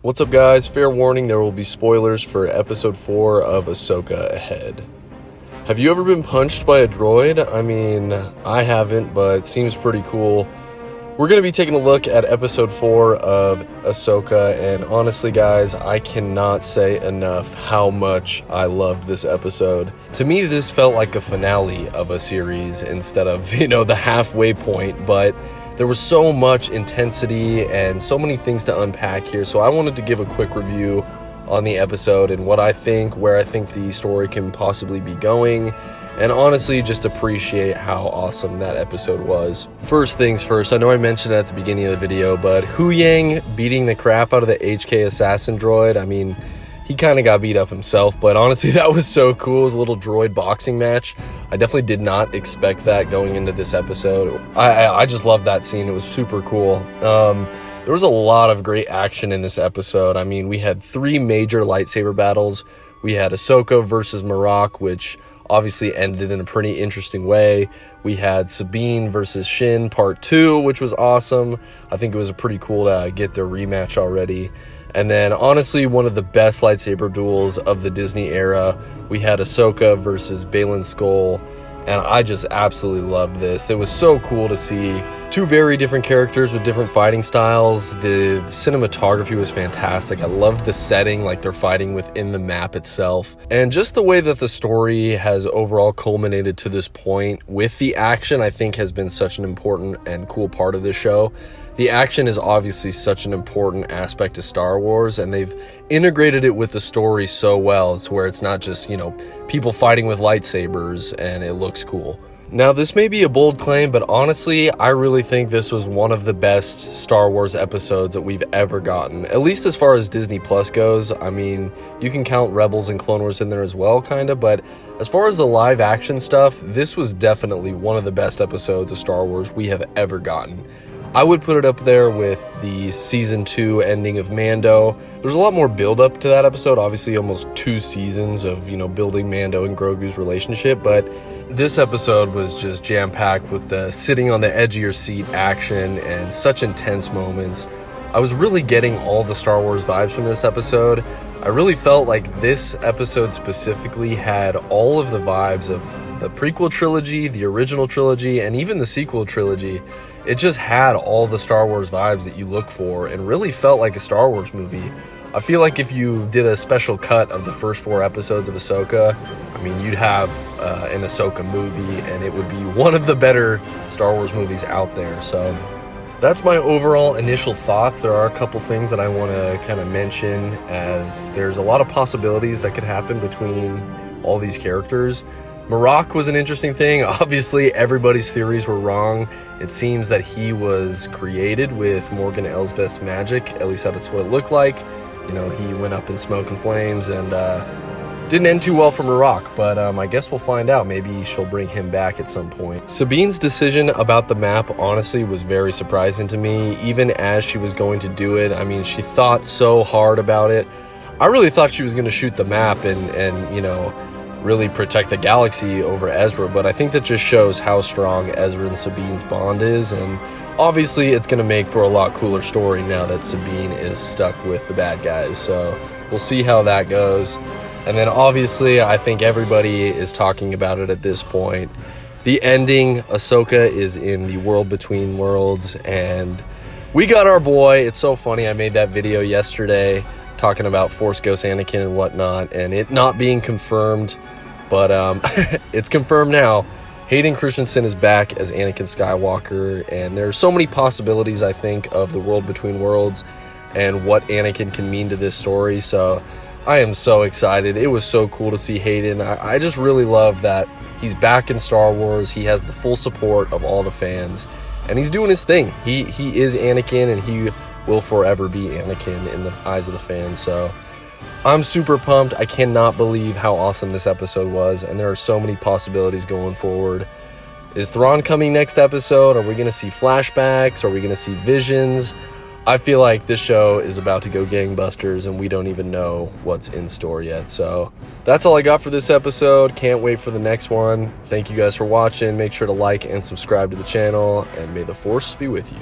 What's up, guys? Fair warning, there will be spoilers for episode 4 of Ahsoka ahead. Have you ever been punched by a droid? I mean, I haven't, but it seems pretty cool. We're going to be taking a look at episode 4 of Ahsoka, and honestly, guys, I cannot say enough how much I loved this episode. To me, this felt like a finale of a series instead of, the halfway point, but there was so much intensity and so many things to unpack here, so I wanted to give a quick review on the episode and what I think, where I think the story can possibly be going, and honestly just appreciate how awesome that episode was. First things first, I know I mentioned it at the beginning of the video, but Huyang beating the crap out of the HK assassin droid, I mean, he kind of got beat up himself, but honestly, that was so cool. It was a little droid boxing match. I definitely did not expect that going into this episode. I just loved that scene. It was super cool. There was a lot of great action in this episode. I mean, we had 3 major lightsaber battles. We had Ahsoka versus Marok, which obviously ended in a pretty interesting way. We had Sabine versus Shin part 2, which was awesome. I think it was pretty cool to get their rematch already. And then, honestly, one of the best lightsaber duels of the Disney era. We had Ahsoka versus Baylan Skoll, and I just absolutely loved this. It was so cool to see 2 very different characters with different fighting styles. The cinematography was fantastic. I loved the setting, like they're fighting within the map itself. And just the way that the story has overall culminated to this point with the action, I think has been such an important and cool part of this show. The action is obviously such an important aspect of Star Wars, and they've integrated it with the story so well to where it's not just, people fighting with lightsabers and it looks cool. Now, this may be a bold claim, but honestly, I really think this was one of the best Star Wars episodes that we've ever gotten, at least as far as Disney Plus goes. I mean, you can count Rebels and Clone Wars in there as well, but as far as the live action stuff, this was definitely one of the best episodes of Star Wars we have ever gotten. I would put it up there with the season 2 ending of Mando. There's a lot more build up to that episode, obviously almost 2 seasons of, building Mando and Grogu's relationship, but this episode was just jam-packed with the sitting on the edge of your seat action and such intense moments. I was really getting all the Star Wars vibes from this episode. I really felt like this episode specifically had all of the vibes of the prequel trilogy, the original trilogy, and even the sequel trilogy. It just had all the Star Wars vibes that you look for and really felt like a Star Wars movie. I feel like if you did a special cut of the first 4 episodes of Ahsoka, I mean, you'd have an Ahsoka movie, and it would be one of the better Star Wars movies out there. So that's my overall initial thoughts. There are a couple things that I want to kind of mention, as there's a lot of possibilities that could happen between all these characters. Marok was an interesting thing. Obviously, everybody's theories were wrong. It seems that he was created with Morgan Elsbeth's magic. At least that's what it looked like. He went up in smoke and flames, and didn't end too well for Marok, but I guess we'll find out. Maybe she'll bring him back at some point. Sabine's decision about the map, honestly, was very surprising to me, even as she was going to do it. I mean, she thought so hard about it. I really thought she was going to shoot the map and really protect the galaxy over Ezra, but I think that just shows how strong Ezra and Sabine's bond is, and obviously it's going to make for a lot cooler story now that Sabine is stuck with the bad guys, so we'll see how that goes. And then obviously I think everybody is talking about it at this point. The ending, Ahsoka is in the world between worlds, and we got our boy. It's so funny, I made that video yesterday talking about Force Ghost Anakin and whatnot, and it not being confirmed, but it's confirmed now. Hayden Christensen is back as Anakin Skywalker, and there's so many possibilities, I think, of the world between worlds and what Anakin can mean to this story, so I am so excited. It was so cool to see Hayden. I just really love that he's back in Star Wars. He has the full support of all the fans, and he's doing his thing. He is Anakin, and he will forever be Anakin in the eyes of the fans. So I'm super pumped. I cannot believe how awesome this episode was, and there are so many possibilities going forward. Is Thrawn coming next episode? Are we going to see flashbacks? Are we going to see visions? I feel like this show is about to go gangbusters, and we don't even know what's in store yet. So that's all I got for this episode. Can't wait for the next one. Thank you guys for watching. Make sure to like and subscribe to the channel, and may the Force be with you.